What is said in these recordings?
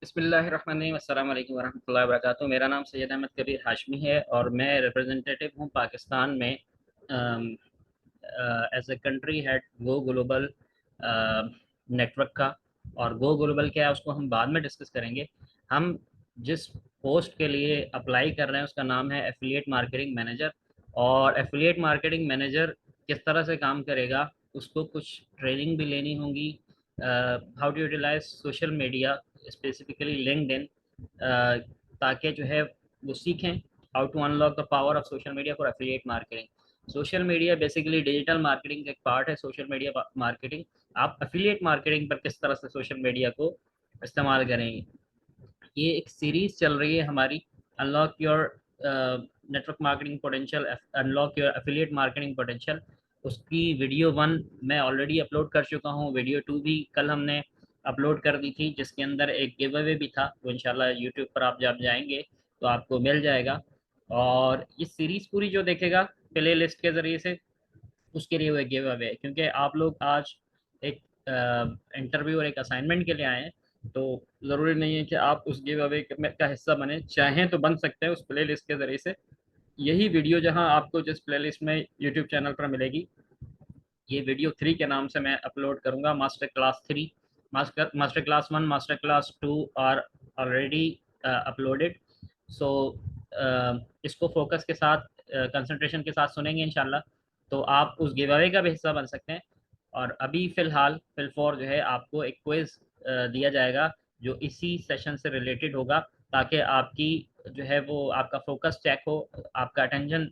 बिस्मिल्लाहिर्रहमानिर्रहीम, अस्सलाम वालेकुम वरहमतुल्लाहि वबरकातुहू। मेरा नाम सैयद अहमद कबीर हाशमी है और मैं रिप्रेजेंटेटिव हूँ पाकिस्तान में as a country head Go Global Network का। और गो ग्लोबल क्या है उसको हम बाद में डिस्कस करेंगे। हम जिस पोस्ट के लिए अप्लाई कर रहे हैं उसका नाम है एफिलिएट मार्केटिंग मैनेजर। और एफिलिएट मार्केटिंग मैनेजर किस तरह से काम करेगा, उसको कुछ ट्रेनिंग भी लेनी होगी। How to utilize social media, specifically LinkedIn, ताकि जो है वो सीखें how to unlock the power of social media for affiliate marketing. Social media basically digital marketing का एक पार्ट है। सोशल मीडिया मार्केटिंग, आप एफिलिएट मार्केटिंग पर किस तरह से सोशल मीडिया को इस्तेमाल करेंगे। ये एक सीरीज चल रही है हमारी, unlock your network marketing potential, unlock your affiliate marketing potential. उसकी वीडियो 1 मैं ऑलरेडी अपलोड कर चुका हूँ, वीडियो 2 भी कल हमने अपलोड कर दी थी, जिसके अंदर एक गिव अवे भी था। वो इंशाल्लाह यूट्यूब पर आप जब जाएंगे तो आपको मिल जाएगा। और ये सीरीज पूरी जो देखेगा प्ले लिस्ट के ज़रिए से, उसके लिए वो एक गिव अवे है। क्योंकि आप लोग आज एक इंटरव्यू और एक असाइनमेंट के लिए आए हैं, तो ज़रूरी नहीं है कि आप उस गिव अवे का हिस्सा बने। चाहें तो बन सकते हैं उस प्ले लिस्ट के ज़रिए से। यही वीडियो जहां आपको जिस प्ले लिस्ट में यूट्यूब चैनल पर मिलेगी, ये वीडियो 3 के नाम से मैं अपलोड करूंगा। Master class 3, master class 1, master class 2 are already uploaded. So इसको फोकस के साथ, कंसंट्रेशन के साथ सुनेंगे इंशाल्लाह, तो आप उस गिव अवे का भी हिस्सा बन सकते हैं। और अभी फ़िलहाल फिलफॉर जो है आपको एक क्विज़ दिया जाएगा जो इसी सेशन से रिलेटेड होगा, ताकि आपकी जो है वो आपका फोकस चेक हो, आपका अटेंशन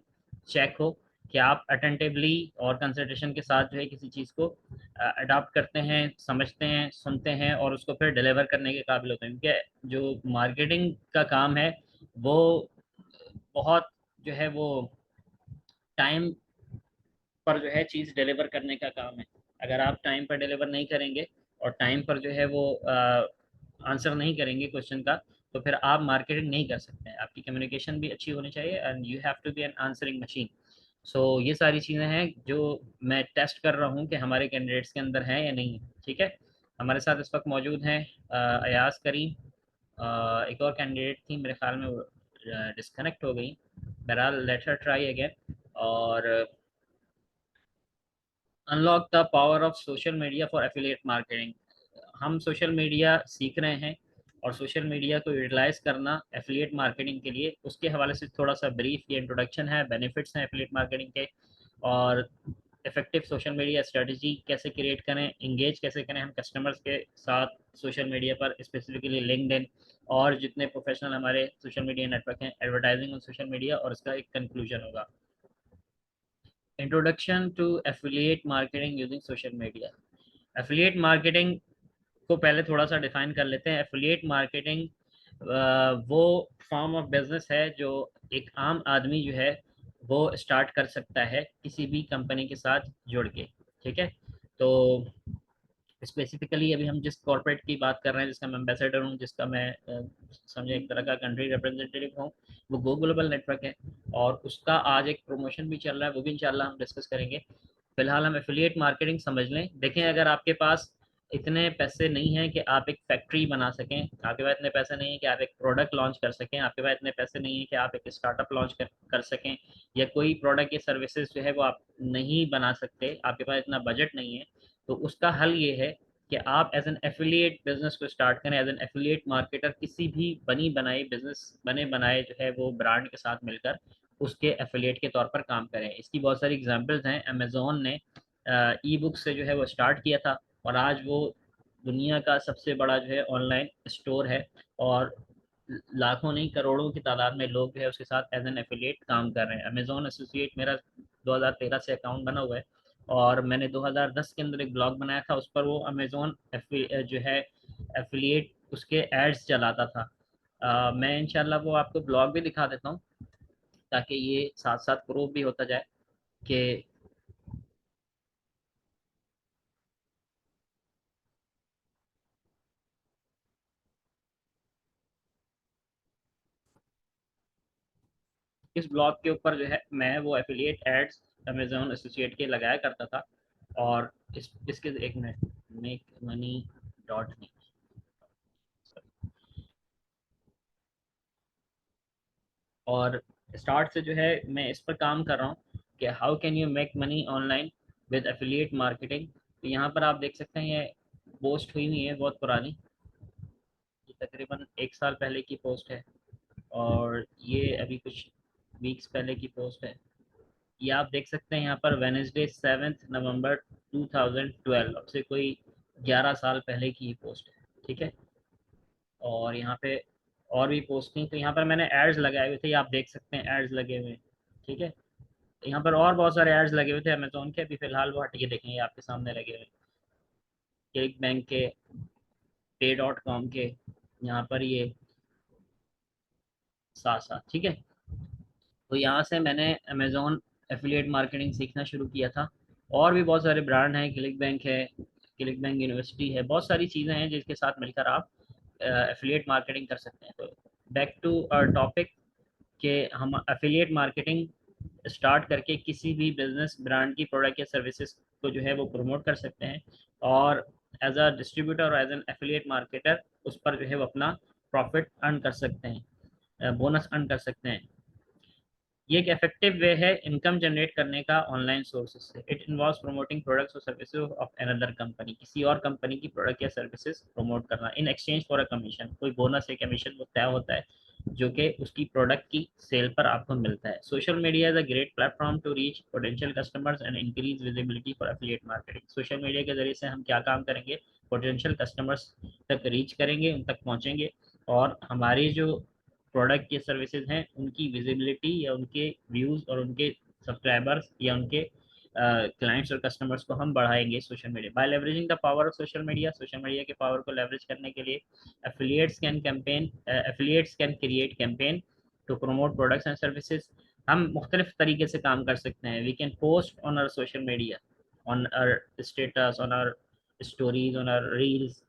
चेक हो कि आप अटेंटिवली और कंसंट्रेशन के साथ जो है किसी चीज़ को अडॉप्ट करते हैं, समझते हैं, सुनते हैं और उसको फिर डिलीवर करने के काबिल होते हैं। क्योंकि जो मार्केटिंग का काम है वो बहुत जो है वो टाइम पर जो है चीज़ डिलीवर करने का काम है। अगर आप टाइम पर डिलीवर नहीं करेंगे और टाइम पर जो है वो आंसर नहीं करेंगे क्वेश्चन का, तो फिर आप मार्केटिंग नहीं कर सकते हैं। आपकी कम्युनिकेशन भी अच्छी होनी चाहिए and you have to be an answering machine. So ये सारी चीज़ें हैं जो मैं टेस्ट कर रहा हूँ कि हमारे कैंडिडेट्स के अंदर हैं या नहीं है। ठीक है, हमारे साथ इस वक्त मौजूद हैं अयाज करीम, एक और कैंडिडेट थी, मेरे ख्याल में वो डिस्कनेक्ट हो गई। बहरहाल लेट हर ट्राई अगेन। और unlock the power of social media for affiliate marketing, हम सोशल मीडिया सीख रहे हैं और सोशल मीडिया को यूटिलाइज करना एफिलिएट मार्केटिंग के लिए, उसके हवाले से थोड़ा सा ब्रीफ ये इंट्रोडक्शन है, बेनिफिट्स हैं एफिलिएट मार्केटिंग के। और इफेक्टिव सोशल मीडिया स्ट्रेटजी कैसे क्रिएट करें, इंगेज कैसे करें हम कस्टमर्स के साथ सोशल मीडिया पर, स्पेसिफिकली लिंक्डइन और जितने प्रोफेशनल हमारे सोशल मीडिया नेटवर्क हैं, एडवर्टाइजिंग ऑन सोशल मीडिया, और इसका एक कंक्लूजन होगा। Introduction to affiliate marketing using social media. Affiliate marketing को पहले थोड़ा सा डिफाइन कर लेते हैं। एफिलिएट मार्केटिंग वो फॉर्म ऑफ बिजनेस है जो एक आम आदमी जो है वो स्टार्ट कर सकता है किसी भी कंपनी के साथ जुड़ के। ठीक है, तो स्पेसिफिकली अभी हम जिस कॉर्पोरेट की बात कर रहे हैं, जिसका मैं एम्बेसडर हूँ, जिसका मैं समझे एक तरह का कंट्री रिप्रेजेंटेटिव हूँ, वो गो ग्लोबल नेटवर्क है। और उसका आज एक प्रमोशन भी चल रहा है, वो भी इंशाल्लाह हम डिस्कस करेंगे। फिलहाल हम एफिलिएट मार्केटिंग समझ लें। देखें, अगर आपके पास इतने पैसे नहीं हैं कि आप एक फैक्ट्री बना सकें, आपके पास इतने पैसे नहीं हैं कि आप एक प्रोडक्ट लॉन्च कर सकें, आपके पास इतने पैसे नहीं हैं कि आप एक स्टार्टअप लॉन्च कर सकें, या कोई प्रोडक्ट या सर्विसेज जो है वो आप नहीं बना सकते, आपके पास इतना बजट नहीं है, तो उसका हल ये है कि आप एज एन एफिलिएट बिजनेस को स्टार्ट करें। एज एन एफिलिएट मार्केटर किसी भी बनी बनाई बिजनेस, बने बनाए जो है वो ब्रांड के साथ मिलकर उसके एफिलिएट के तौर पर काम करें। इसकी बहुत सारी एग्जांपल्स हैं। अमेजोन ने ई बुक से जो है वो स्टार्ट किया था और आज वो दुनिया का सबसे बड़ा जो है ऑनलाइन स्टोर है। और लाखों नहीं करोड़ों की तादाद में लोग जो है उसके साथ एज एन एफिलिएट काम कर रहे हैं। अमेजोन एसोसिएट मेरा 2013 से अकाउंट बना हुआ है और मैंने 2010 के अंदर एक ब्लॉग बनाया था, उस पर वो अमेजोन जो है एफिलिएट उसके एड्स चलाता था। मैं इंशाल्लाह वो आपको ब्लॉग भी दिखा देता हूँ, ताकि ये साथ साथ प्रूव भी होता जाए कि इस ब्लॉग के ऊपर जो है मैं वो एफिलिएट एड्स अमेजोन एसोसिएट के लगाया करता था। और इसके एक मिनट, मेक मनी डॉट और स्टार्ट से जो है मैं इस पर काम कर रहा हूँ कि how can you make money online with affiliate marketing. तो यहाँ पर आप देख सकते हैं ये पोस्ट हुई हुई है बहुत पुरानी, ये तकरीबन 1 साल पहले की पोस्ट है, और ये अभी कुछ वीक्स पहले की पोस्ट है। ये आप देख सकते हैं यहाँ पर वेनेसडे 7 नवंबर 2012, अब से कोई 11 साल पहले की ही पोस्ट है। ठीक है, और यहाँ पे और भी पोस्ट थी, तो यहाँ पर मैंने एड्स लगाए हुए थे, ये आप देख सकते हैं एड्स लगे हुए हैं। ठीक है, यहाँ पर और बहुत सारे एड्स लगे हुए थे अमेजोन के, अभी फिलहाल वो हट के देखेंगे आपके सामने लगे हुए, क्लिक बैंक के, पे.com के, यहाँ पर ये साथ साथ। ठीक है, तो यहाँ से मैंने अमेजोन एफिलिएट मार्केटिंग सीखना शुरू किया था। और भी बहुत सारे ब्रांड हैं, क्लिक बैंक है, क्लिक बैंक यूनिवर्सिटी है, बहुत सारी चीज़ें हैं जिसके साथ मिलकर आप एफिलिएट मार्केटिंग कर सकते हैं। तो बैक टू आवर टॉपिक, कि हम एफिलिएट मार्केटिंग स्टार्ट करके किसी भी बिजनेस ब्रांड की प्रोडक्ट या सर्विसेज को जो है वो प्रमोट कर सकते हैं, और एज अ डिस्ट्रीब्यूटर और एज एन एफिलिएट मार्केटर उस पर जो है वो अपना प्रॉफिट अर्न कर सकते हैं, बोनस अर्न कर सकते हैं। ये एक इफेक्टिव वे है इनकम जनरेट करने का ऑनलाइन सोर्सेज से। इट इन्वॉल्व्स प्रमोटिंग प्रोडक्ट्स और सर्विसेज ऑफ अनदर कंपनी, किसी और कंपनी की प्रोडक्ट या सर्विसेज प्रमोट करना इन एक्सचेंज फॉर अ कमीशन। कोई बोनस या कमीशन वो तय होता है जो कि उसकी प्रोडक्ट की सेल पर आपको मिलता है। Social media is a great platform to reach potential customers and increase visibility for affiliate marketing. Social media के जरिए से हम क्या काम करेंगे, पोटेंशियल कस्टमर्स तक रीच करेंगे, उन तक पहुंचेंगे, और हमारी जो प्रोडक्ट या सर्विसेज हैं उनकी विजिबिलिटी या उनके व्यूज़ और उनके सब्सक्राइबर्स या उनके क्लाइंट्स और कस्टमर्स को हम बढ़ाएंगे social media by leveraging the power of social media. Social media के पावर को लेवरेज करने के लिए affiliates can create campaign to promote products and services. हम मुख्तलिफ तरीके से काम कर सकते हैं। We can post on our social media, on our status, on our stories, on our reels,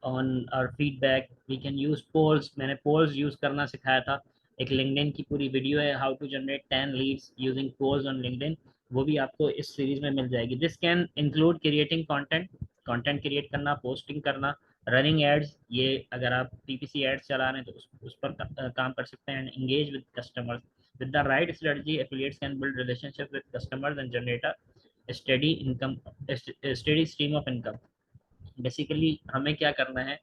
on our feedback. We can use polls, मैंने polls use करना सिखाया था। एक लिंक्डइन की पूरी वीडियो है, how to generate 10 leads using polls on LinkedIn, वो भी आपको इस सीरीज में मिल जाएगी। This can include creating content, content create करना, पोस्टिंग करना, रनिंग एड्स, ये अगर आप पीपीसी एड्स चला रहे हैं तो उस पर काम कर सकते हैं। Engage with customers with the right strategy, affiliates can build relationships with customers and generate a steady income, a steady stream of income। Basically हमें क्या करना है,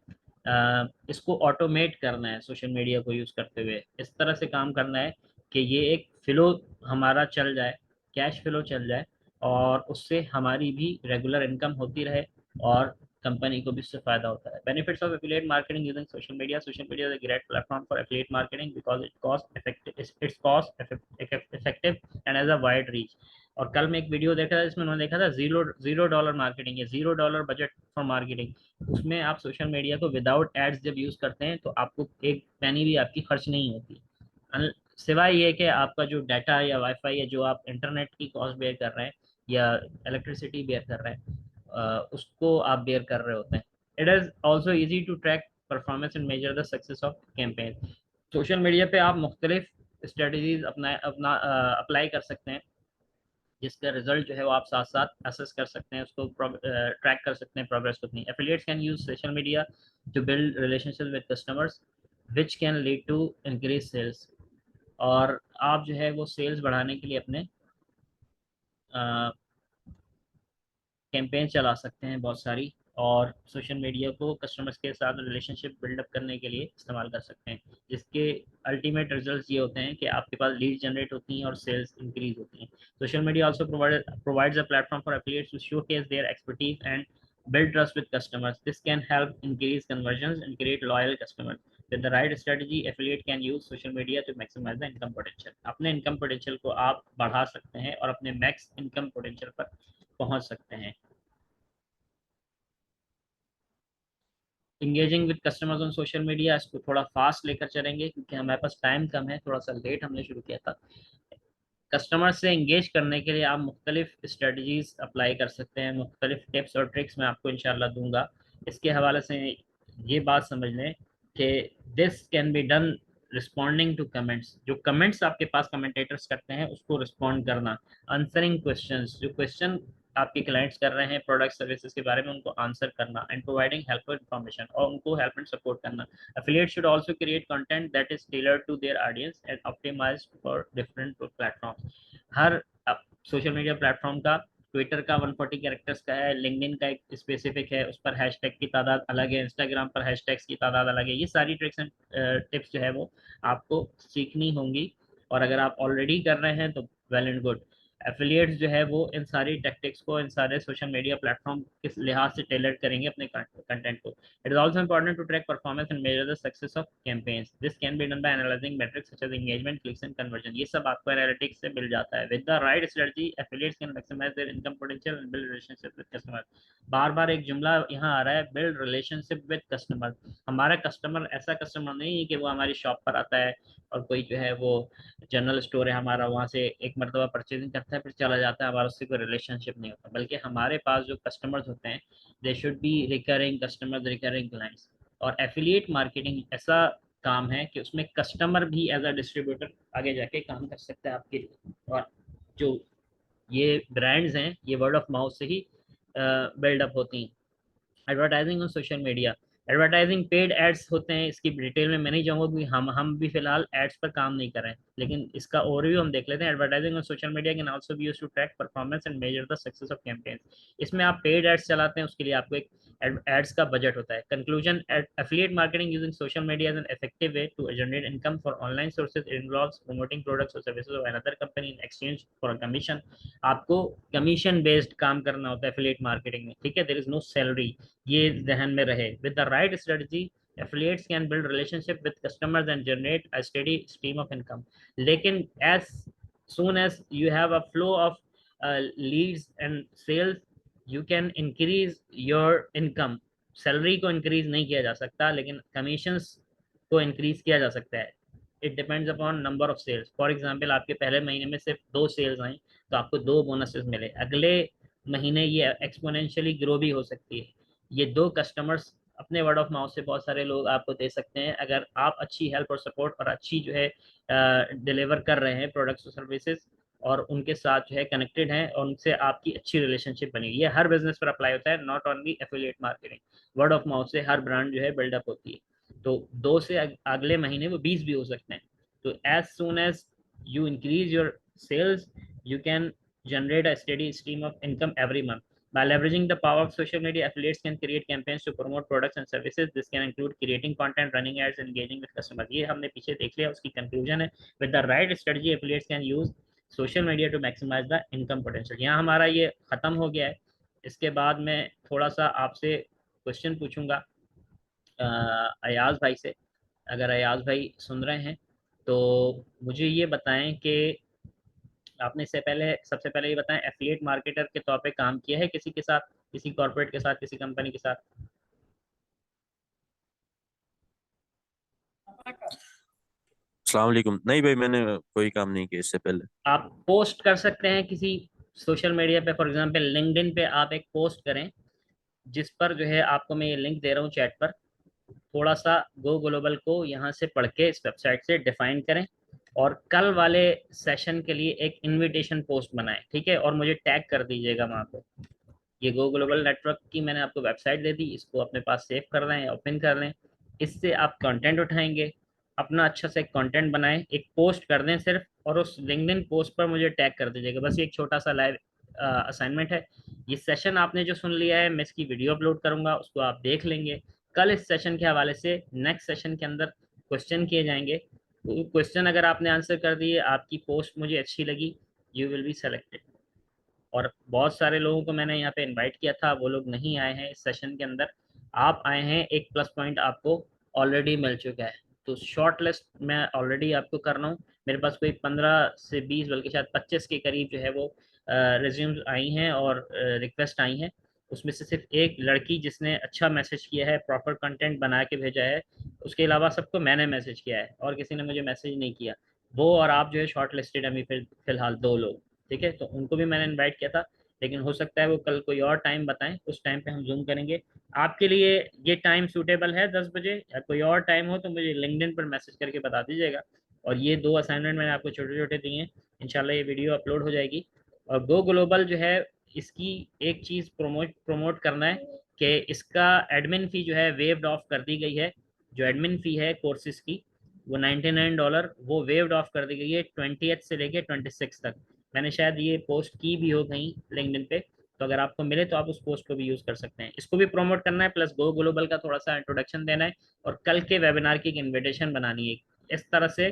इसको ऑटोमेट करना है। सोशल मीडिया को यूज़ करते हुए इस तरह से काम करना है कि ये एक फ्लो हमारा चल जाए, कैश फ्लो चल जाए, और उससे हमारी भी रेगुलर इनकम होती रहे, और कंपनी को भी इससे फायदा होता है। Benefits of affiliate marketing using social media. Social media is a great platform for affiliate marketing because it's cost effective and as a wide reach. और कल मैं एक वीडियो देखा था जिसमें उन्होंने देखा था जीरो जीरो डॉलर मार्केटिंग या $0 बजट फॉर मार्केटिंग। उसमें आप सोशल मीडिया को विदाउट एड्स जब यूज़ करते हैं तो आपको एक पैनी भी आपकी खर्च नहीं होती, सिवाय ये कि आपका जो डाटा या वाईफाई या जो आप इंटरनेट की कॉस्ट बेयर कर रहे हैं या इलेक्ट्रिसिटी बेयर कर रहे हैं, उसको आप बेयर कर रहे होते हैं। It is also easy to track performance and measure the success of campaign. Social media पे आप मुख्तलिफ स्ट्रेटजीज अपना अप्लाई कर सकते हैं, जिसका रिजल्ट जो है वो आप साथ साथ असेस कर सकते हैं, उसको ट्रैक कर सकते हैं प्रोग्रेस को अपनी। Affiliates can use social media to build relationship with customers which can lead to increase sales. और आप जो है वो सेल्स बढ़ाने के लिए अपने कैंपेन चला सकते हैं बहुत सारी, और सोशल मीडिया को कस्टमर्स के साथ रिलेशनशिप बिल्डअप करने के लिए इस्तेमाल कर सकते हैं, जिसके अल्टीमेट रिजल्ट्स ये होते हैं कि आपके पास लीड जनरेट होती हैं और सेल्स इंक्रीज होती हैं। Social media also provides a platform for affiliates to showcase their expertise and build trust with customers. This can help increase conversions and create loyal customers. With the right strategy, affiliate can use social media to maximize the income potential। अपने income potential को आप बढ़ा सकते हैं और अपने max income potential पर पहुंच सकते हैं। Engaging with customers on social media, इसको थोड़ा फास्ट लेकर चलेंगे क्योंकि हमारे पास टाइम कम है, थोड़ा सा लेट हमने शुरू किया था। कस्टमर से इंगेज करने के लिए आप मुख्तलिफ स्ट्रेटजीज अप्लाई कर सकते हैं, मुख्तलिफ टिप्स और ट्रिक्स मैं आपको इंशाल्लाह दूंगा। इसके हवाले से ये बात समझ लें कि this can be done responding to comments. जो कमेंट्स आपके पास कमेंटेटर्स करते हैं उसको रिस्पॉन्ड करना, आंसरिंग क्वेश्चंस, जो क्वेश्चन आपके क्लाइंट्स कर रहे हैं प्रोडक्ट सर्विसेज के बारे में, उनको आंसर करना एंड प्रोवाइडिंग हेल्पफुल इन्फॉर्मेशन, और उनको हेल्प एंड सपोर्ट करना। Affiliate should also create content that is tailored to their audience and optimized for different platforms. हर सोशल मीडिया प्लेटफॉर्म का, ट्विटर का 140 कैरेक्टर्स का है, लिंक्डइन का एक स्पेसिफिक है, उस पर हैशटैग की तादाद अलग है, इंस्टाग्राम पर हैशटैग्स की तादाद अलग है। ये सारी ट्रिक्स एंड टिप्स जो है वो आपको सीखनी होंगी, और अगर आप ऑलरेडी कर रहे हैं तो वेल एंड गुड। एफिलिएट्स जो है वो इन सारी टैक्टिक्स को, इन सारे सोशल मीडिया प्लेटफॉर्म किस लिहाज से टेलर करेंगे अपने कंटेंट को। It is also important to track performance and measure the success of campaigns. This can be done by analysing metrics such as engagement, clicks and conversion. ये सब आपको analytics से मिल जाता है। With the right strategy affiliates can maximise their income potential and build relationship with customer. बार बार एक जुमला यहाँ आ रहा है, बिल्ड रिलेशनशिप विद कस्टमर। हमारा कस्टमर ऐसा कस्टमर नहीं है कि वो हमारी शॉप पर आता है और कोई जो है वो जनरल स्टोर है हमारा, वहाँ से एक मरतबा परचेजिंग करता है फिर चला जाता है, हमारा उससे कोई रिलेशनशिप नहीं होता। बल्कि हमारे पास जो कस्टमर्स होते हैं, they should be recurring customers, recurring clients. और एफिलिएट मार्केटिंग ऐसा काम है कि उसमें कस्टमर भी एज अ डिस्ट्रीब्यूटर आगे जाके काम कर सकता है आपके लिए। और जो ये ब्रांड्स हैं ये वर्ड ऑफ माउथ से ही बिल्डअप होती हैं। Advertising on social media, advertising paid ads होते हैं, इसकी डिटेल में मैं नहीं जाऊंगा क्योंकि हम भी फिलहाल एड्स पर काम नहीं कर रहे हैं, लेकिन इसका ओवरव्यू हम देख लेते हैं। Advertising on social media can also be used to track performance and measure the success of campaigns. इसमें आप पेड एड्स चलाते हैं, उसके लिए आपको एक एड्स का बजट होता है। Conclusion, affiliate marketing using social media is an effective way to generate income for online sources. It involves promoting products और services of another company in exchange for a commission. आपको commission based काम करना होता है affiliate marketing में, ठीक है। There is no salary, ये ध्यान में रहे। With the right strategy affiliates can build relationship with customers and generate a steady stream of income. लेकिन as soon as you have a flow of leads and sales, you can increase your income. Salary को increase नहीं किया जा सकता, लेकिन commissions को increase किया जा सकता है। It depends upon number of sales. For example आपके पहले महीने में सिर्फ 2 सेल्स आई तो आपको 2 बोनसेस मिले, अगले महीने ये एक्सपोनेंशियली ग्रो भी हो सकती है। ये 2 कस्टमर्स अपने वर्ड ऑफ माउथ से बहुत सारे लोग आपको दे सकते हैं, अगर आप अच्छी हेल्प और सपोर्ट और अच्छी जो है डिलीवर कर रहे हैं प्रोडक्ट्स और सर्विसेज, और उनके साथ जो है कनेक्टेड हैं और उनसे आपकी अच्छी रिलेशनशिप बनेगी। ये हर बिजनेस पर अप्लाई होता है, not only affiliate marketing. Word of mouth से हर ब्रांड जो है बिल्डअप होती है। तो 2 से अगले महीने वो 20 भी हो सकते हैं। तो as soon as you increase your sales, you can generate a steady stream of income every month. By leveraging the power of social media, affiliates can create campaigns to promote products and services. This can include creating content, running ads, and engaging with customers. ये हमने पीछे देख लिया, उसकी conclusion है। With the right strategy, affiliates can use social media to maximize the income potential. यहाँ हमारा ये खत्म हो गया है। इसके बाद मैं थोड़ा सा आपसे क्वेश्चन पूछूंगा अयाज भाई से। अगर अयाज भाई सुन रहे हैं तो मुझे ये बताएं कि आपने इससे पहले, सबसे पहले ये बताएं, एफिलिएट मार्केटर के तौर पे काम किया है किसी के साथ, किसी कॉर्पोरेट के साथ, किसी कंपनी के साथ? अस्सलाम वालेकुम। नहीं भाई, मैंने कोई काम नहीं किया इससे पहले। आप पोस्ट कर सकते हैं किसी सोशल मीडिया पे, फॉर एग्जांपल लिंक्डइन पे आप एक पोस्ट करें जिस पर जो है आपको मैं ये लिंक दे रहा हूँ चैट पर, थोड़ा सा गो ग्लोबल को यहाँ से पढ़ के इस वेबसाइट से डिफाइन करें, और कल वाले सेशन के लिए एक इनविटेशन पोस्ट बनाएं, ठीक है, और मुझे टैग कर दीजिएगा वहाँ पे। ये गो ग्लोबल नेटवर्क की मैंने आपको वेबसाइट दे दी, इसको अपने पास सेव कर लें, ओपन कर लें। इससे आप कंटेंट उठाएंगे, अपना अच्छा से कंटेंट बनाएं, एक पोस्ट कर दें सिर्फ, और उस लिंक्डइन पोस्ट पर मुझे टैग कर दीजिएगा। बस ये एक छोटा सा लाइव असाइनमेंट है। ये सेशन आपने जो सुन लिया है, मैं इसकी वीडियो अपलोड करूंगा, उसको आप देख लेंगे। कल इस सेशन के हवाले से नेक्स्ट सेशन के अंदर क्वेश्चन किए जाएंगे। क्वेश्चन अगर आपने आंसर कर दिए, आपकी पोस्ट मुझे अच्छी लगी, यू विल बी सेलेक्टेड। और बहुत सारे लोगों को मैंने यहाँ पे इनवाइट किया था, वो लोग नहीं आए हैं इस सेशन के अंदर। आप आए हैं, एक प्लस पॉइंट आपको ऑलरेडी मिल चुका है। तो शॉर्ट लिस्ट मैं ऑलरेडी आपको कर रहा हूँ। मेरे पास कोई 15 से 20 बल्कि शायद 25 के करीब जो है वो रिज्यूम्स आई हैं और रिक्वेस्ट आई हैं। उसमें से सिर्फ एक लड़की जिसने अच्छा मैसेज किया है, प्रॉपर कंटेंट बना के भेजा है, उसके अलावा सबको मैंने मैसेज किया है और किसी ने मुझे मैसेज नहीं किया। वो और आप जो है शॉर्ट लिस्टेड अभी फिलहाल 2 लोग, ठीक है। तो उनको भी मैंने इनवाइट किया था, लेकिन हो सकता है वो कल कोई और टाइम बताएं, उस टाइम पे हम जूम करेंगे। आपके लिए ये टाइम सूटेबल है 10 बजे, या कोई और टाइम हो तो मुझे लिंक्डइन पर मैसेज करके बता दीजिएगा। और ये 2 असाइनमेंट मैंने आपको छोटे छोटे दिए हैं, इंशाल्लाह ये वीडियो अपलोड हो जाएगी। और गो ग्लोबल जो है इसकी एक चीज़ प्रमोट करना है कि इसका एडमिन फ़ी जो है वेव्ड ऑफ कर दी गई है। जो एडमिन फ़ी है कोर्सेज की वो $99 वो वेव्ड ऑफ कर दी गई है 20th से लेके 26 तक। मैंने शायद ये पोस्ट की भी हो कहीं लिंक्डइन पे, तो अगर आपको मिले तो आप उस पोस्ट को भी यूज़ कर सकते हैं। इसको भी प्रमोट करना है, प्लस गो ग्लोबल का थोड़ा सा इंट्रोडक्शन देना है, और कल के वेबिनार की एक इन्विटेशन बनानी है। इस तरह से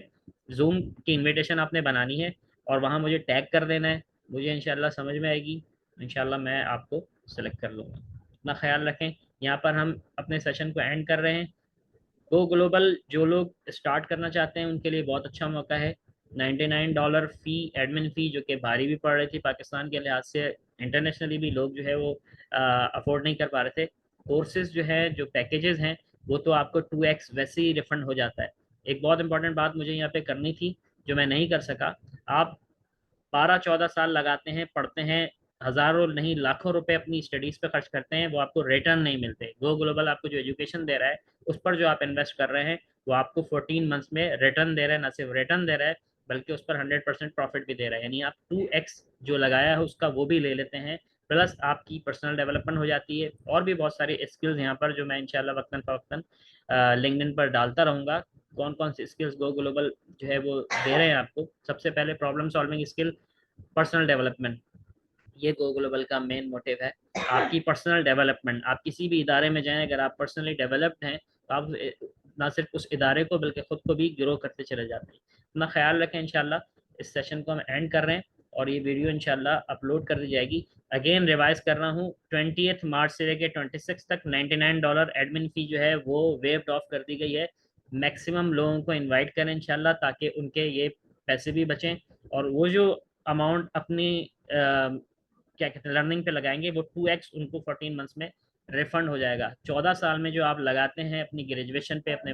जूम की इन्विटेशन आपने बनानी है और वहाँ मुझे टैग कर देना है। मुझे इंशाल्लाह समझ में आएगी, इंशाल्लाह मैं आपको सेलेक्ट कर लूँगा। अपना ख्याल रखें। यहाँ पर हम अपने सेशन को एंड कर रहे हैं। गो ग्लोबल जो लोग स्टार्ट करना चाहते हैं उनके लिए बहुत अच्छा मौका है। $99 फ़ी, एडमिन फ़ी, जो कि भारी भी पड़ रही थी पाकिस्तान के लिहाज से, इंटरनेशनली भी लोग जो है वो अफोर्ड नहीं कर पा रहे थे। कोर्सेज जो है, जो पैकेजेस हैं, वो तो आपको 2x वैसे ही रिफंड हो जाता है। एक बहुत इंपॉर्टेंट बात मुझे यहाँ पे करनी थी जो मैं नहीं कर सका। आप 12-14 साल लगाते हैं, पढ़ते हैं, हज़ारों नहीं लाखों रुपए अपनी स्टडीज़ पे खर्च करते हैं, वो आपको रिटर्न नहीं मिलते। गो ग्लोबल आपको जो एजुकेशन दे रहा है उस पर जो आप इन्वेस्ट कर रहे हैं वो आपको 14 मंथ्स में रिटर्न दे रहा है। ना सिर्फ रिटर्न दे रहा है बल्कि उस पर 100% प्रॉफिट भी दे रहा है। यानी आप 2x जो लगाया है उसका वो भी ले लेते हैं, प्लस आपकी पर्सनल डेवलपमेंट हो जाती है। और भी बहुत सारी स्किल्स यहाँ पर जो मैं इंशाल्लाह वक्तन फ़वक्तन लिंक्डइन पर डालता रहूँगा। कौन कौन सी स्किल्स गो ग्लोबल जो है वो दे रहे हैं आपको। सबसे पहले problem solving skill, personal development, ये गो ग्लोबल का मेन मोटिव है। आपकी पर्सनल डेवलपमेंट, आप किसी भी इदारे में जाएं, अगर आप पर्सनली डेवलप्ड हैं तो आप ना सिर्फ उस इदारे को बल्कि खुद को भी ग्रो करते चले जाते हैं। अपना ख्याल रखें। इंशाल्लाह इस सेशन को हम एंड कर रहे हैं और ये वीडियो इंशाल्लाह अपलोड कर दी जाएगी। अगेन रिवाइज कर रहा हूँ, 20 मार्च से लेकर 26 तक $99 एडमिन फ़ी जो है वो वेव्ड ऑफ कर दी गई है। मैक्सिमम लोगों को इनवाइट करें इंशाल्लाह, ताकि उनके ये पैसे भी बचें, और वो जो अमाउंट अपनी क्या कहते हैं लर्निंग पे लगाएंगे वो 2x उनको 14 मंथ्स में रिफंड हो जाएगा। 14 साल में जो आप लगाते हैं अपनी ग्रेजुएशन पे, अपने